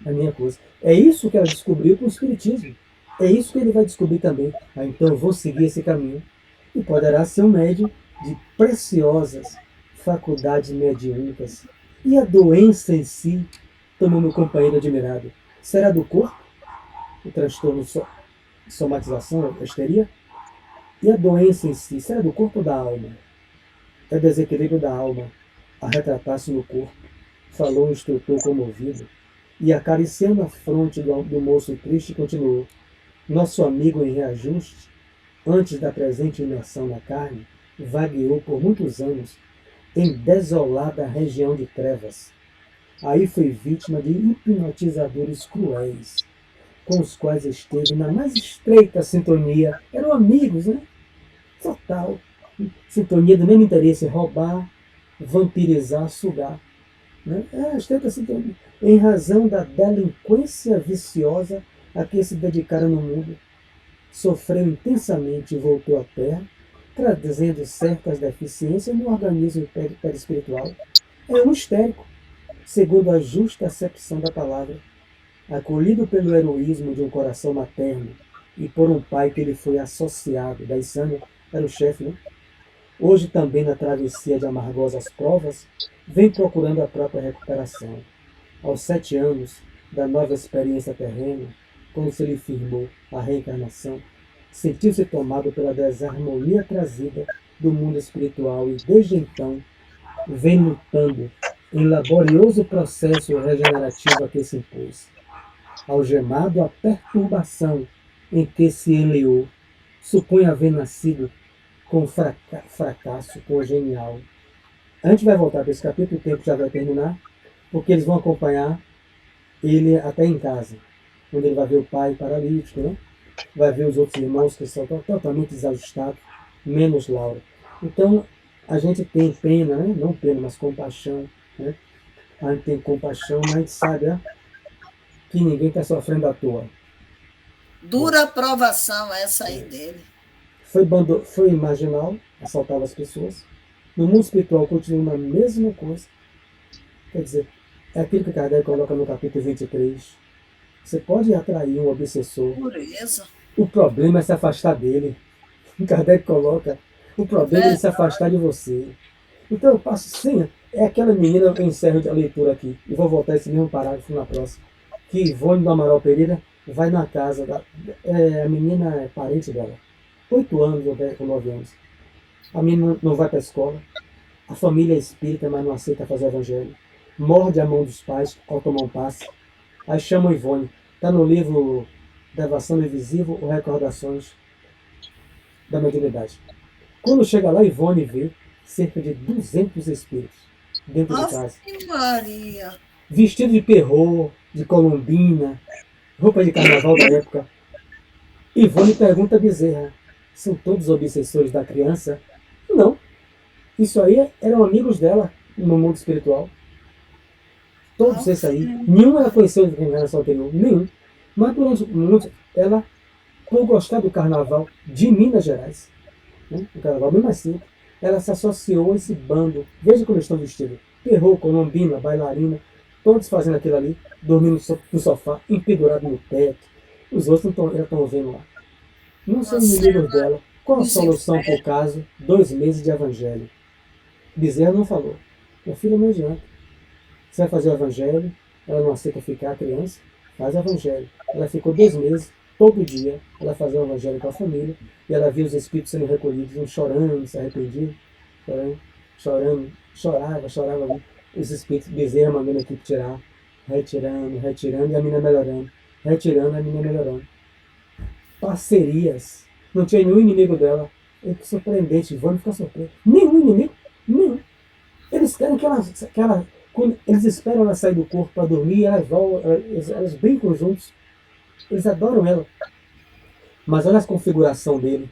da minha coisa. É isso que ela descobriu com o Espiritismo. É isso que ele vai descobrir também. Então eu vou seguir esse caminho. E poderá ser um médium de preciosas faculdades mediúnicas. E a doença em si, tomou meu companheiro admirado, será do corpo? O transtorno de somatização, a histeria? E a doença em si, será do corpo ou da alma? É desequilíbrio da alma a retratar-se no corpo, falou o instrutor comovido, e acariciando a fronte do moço triste, continuou. Nosso amigo em reajuste, antes da presente imersão na carne, vagueou por muitos anos em desolada região de trevas. Aí foi vítima de hipnotizadores cruéis, com os quais esteve na mais estreita sintonia. Eram amigos, né? Total. Sintonia do mesmo interesse, roubar, vampirizar, sugar. Né? Estreita sintonia. Em razão da delinquência viciosa a que se dedicaram no mundo, sofreu intensamente e voltou à terra, trazendo certas deficiências no organismo perispiritual. É um histérico. segundo a justa acepção da palavra, acolhido pelo heroísmo de um coração materno e por um pai que lhe foi associado, da Isânia, era o chefe, né? Hoje também na travessia de amargosas provas, vem procurando a própria recuperação. Aos 7 anos da nova experiência terrena, quando se lhe firmou a reencarnação, sentiu-se tomado pela desarmonia trazida do mundo espiritual e, desde então, vem lutando em laborioso processo regenerativo a que se impôs. Algemado à perturbação em que se enleou, supõe haver nascido com fracasso congenial. A gente vai voltar para esse capítulo, o tempo já vai terminar, porque eles vão acompanhar ele até em casa, onde ele vai ver o pai paralítico, né? Vai ver os outros irmãos que são totalmente desajustados, menos Laura. Então, a gente tem pena, né? Não pena, mas compaixão, né? A gente tem compaixão, mas a gente sabe, né? Que ninguém está sofrendo à toa. Dura provação essa aí dele. Foi marginal, assaltava as pessoas. No mundo espiritual continua a mesma coisa. Quer dizer, é aquilo que Kardec coloca no capítulo 23. Você pode atrair um obsessor. Pureza. O problema é se afastar dele. Kardec coloca, o problema é se afastar de você. Então eu passo sim, é aquela menina, eu encerro a leitura aqui, e vou voltar esse mesmo parágrafo na próxima, que Ivone do Amaral Pereira vai na casa, a menina é parente dela, 8 anos ou 10 ou 9 anos. A menina não vai para a escola, a família é espírita, mas não aceita fazer evangelho, morde a mão dos pais ao tomar um passe, aí chamam Ivone, está no livro Devação Invisível ou Recordações da Mediunidade. Quando chega lá, Ivone vê cerca de 200 espíritos dentro de casa. Maria. Vestido de perrô, de colombina, roupa de carnaval da época. Ivone pergunta a Bezerra, são todos obsessores da criança? Não. Isso aí eram amigos dela no mundo espiritual. Todos esses aí. Nenhum ela conheceu de reencarnação anterior. Nenhum. Mas durante muito, ela, por gostar do carnaval de Minas Gerais, né, o carnaval bem mais simples, ela se associou a esse bando. Veja como eles estão vestidos. Perrô, colombina, bailarina, todos fazendo aquilo ali, dormindo no sofá, empedurado no teto. Os outros não estão vendo lá. Não são inimigos dela. Qual a solução para o caso? 2 meses de evangelho. Bezerra não falou. Minha filha, não adianta. Você vai fazer o evangelho, ela não aceita ficar, a criança, faz o evangelho. Ela ficou 2 meses, todo dia, ela fazia o evangelho com a família, e ela via os espíritos sendo recolhidos, uns chorando, se arrependiam, chorando, chorava ali. Os espíritos, Bezerra mandando a equipe tirar, retirando, e a menina melhorando, retirando, a menina melhorando. Parcerias. Não tinha nenhum inimigo dela. É surpreendente, vamos ficar surpresos. Nenhum inimigo, nenhum. Eles querem que ela quando eles esperam ela sair do corpo para dormir, elas brincam juntos. Eles adoram ela. Mas olha a configuração dele.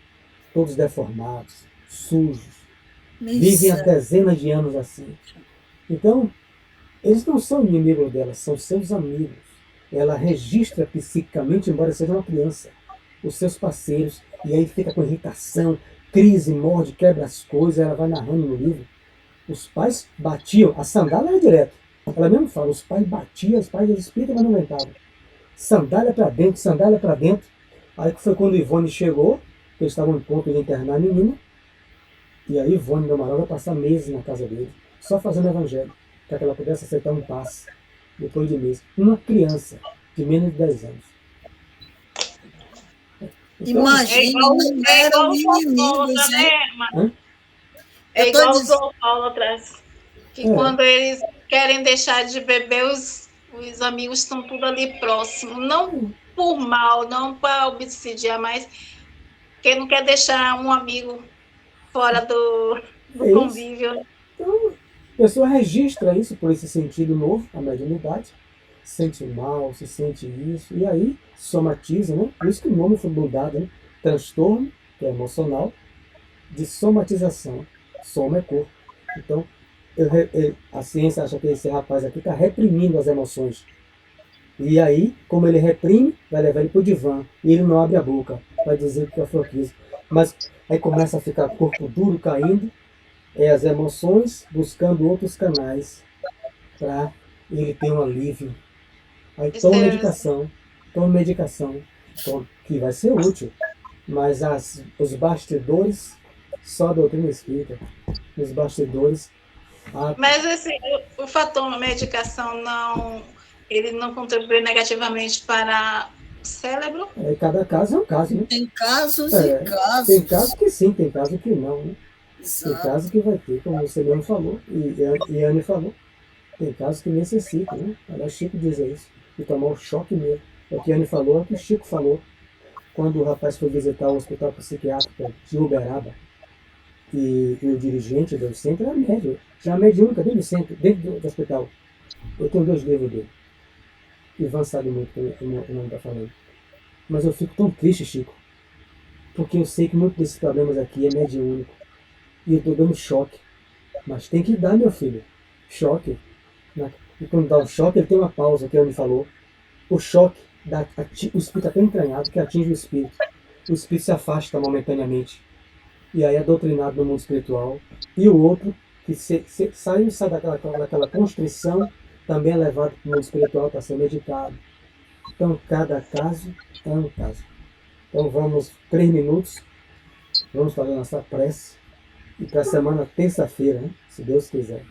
Todos deformados, sujos. Vivem há dezenas de anos assim. Então, eles não são inimigos dela, são seus amigos. Ela registra psiquicamente, embora seja uma criança, os seus parceiros. E aí fica com irritação, crise, morde, quebra as coisas. Ela vai narrando no livro. Os pais batiam, a sandália era direto. Ela mesmo fala, os pais batiam, os pais eram espíritas, mas não aguentavam. Sandália para dentro, sandália para dentro. Aí que foi quando Ivone chegou, eles estavam em ponto de internar a menina, e aí Ivone do Amaral vai passar meses na casa dele, só fazendo evangelho, para que ela pudesse aceitar um passe, depois de meses. Uma criança de menos de 10 anos. Então, Imagina, não eram inimigos, né? É igual os alcoólatras, que quando eles querem deixar de beber, os amigos estão tudo ali próximo. Não por mal, não para obsidiar, mas quem não quer deixar um amigo fora do convívio. Então, a pessoa registra isso por esse sentido novo, a mediunidade, sente mal, se sente isso, e aí somatiza, né? Por isso que o nome foi mudado, né? Transtorno, que é emocional, de somatização. Soma é corpo. Então, a ciência acha que esse rapaz aqui está reprimindo as emoções. E aí, como ele reprime, vai levar ele para o divã. E ele não abre a boca, vai dizer que é fraqueza. Mas aí começa a ficar corpo duro, caindo, as emoções buscando outros canais para ele tem um alívio. Aí Isso toma é- medicação, que vai ser útil. Mas os bastidores, só a doutrina espírita, os bastidores, Mas assim, o fator medicação ele não contribui negativamente para o cérebro? cada caso é um caso, né? Tem casos e Tem casos. caso que sim, tem caso que não, né? Tem Exato. caso que vai ter, como você mesmo falou, e Anne falou, tem casos que necessitam, né? Aliás, Chico diz isso, de tomar o choque mesmo. O que Anne falou é o que o Chico falou, quando o rapaz foi visitar o hospital psiquiátrico de Uberaba, e o dirigente do centro era médium, já mediúnica dentro do centro, dentro do hospital. Eu tenho 2 livros dele. Ivan sabe muito o nome está falando. Mas eu fico tão triste, Chico, porque eu sei que muitos desses problemas aqui é mediúnico. E eu estou dando choque. Mas tem que dar, meu filho. Choque. E quando dá o choque, ele tem uma pausa, que ele me falou. O choque, o espírito está tão entranhado que atinge o espírito. O espírito se afasta momentaneamente. E aí é doutrinado no mundo espiritual. E o outro, que sai daquela constrição, também é levado para o mundo espiritual para ser medicado. Então, cada caso é um caso. Então, vamos 3 minutos, vamos fazer nossa prece. E para a semana, terça-feira, né? Se Deus quiser.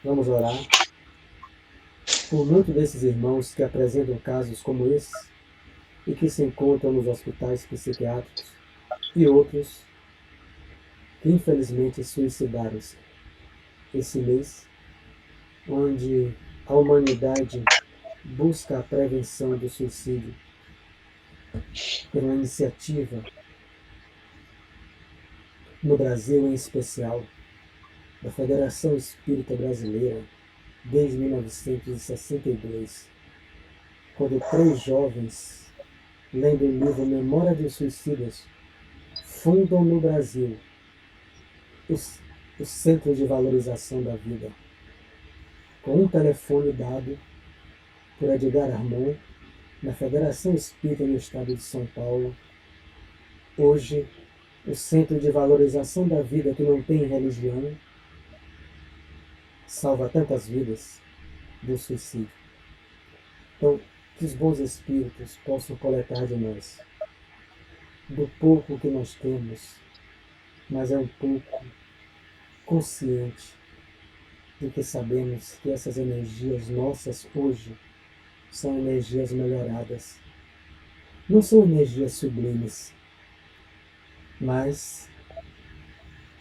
Vamos orar por muitos desses irmãos que apresentam casos como esses e que se encontram nos hospitais psiquiátricos e outros que infelizmente suicidaram-se esse mês, onde a humanidade busca a prevenção do suicídio pela iniciativa, no Brasil em especial, da Federação Espírita Brasileira, desde 1962, quando 3 jovens, lendo o livro Memória dos Suicidas, fundam no Brasil o Centro de Valorização da Vida, com um telefone dado por Edgar Armon, na Federação Espírita no Estado de São Paulo. Hoje, o Centro de Valorização da Vida, que não tem religião, salva tantas vidas do suicídio. Então, que os bons espíritos possam coletar de nós, do pouco que nós temos, mas é um pouco consciente de que sabemos que essas energias nossas hoje são energias melhoradas. Não são energias sublimes, mas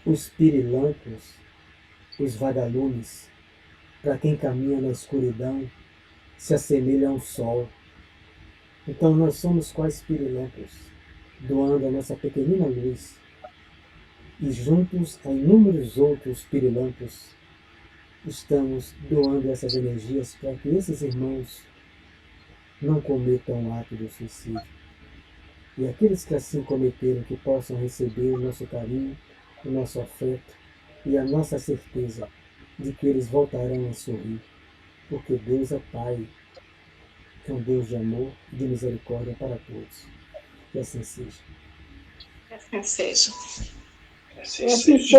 os pirilampos, os vagalumes, para quem caminha na escuridão, se assemelha a um sol. Então nós somos quais pirilampos, doando a nossa pequenina luz, e juntos a inúmeros outros pirilampos, estamos doando essas energias para que esses irmãos não cometam o ato do suicídio. E aqueles que assim cometeram, que possam receber o nosso carinho, o nosso afeto e a nossa certeza de que eles voltarão a sorrir, porque Deus é Pai, é um Deus de amor e de misericórdia para todos. Que assim seja. Que assim seja. Assim seja.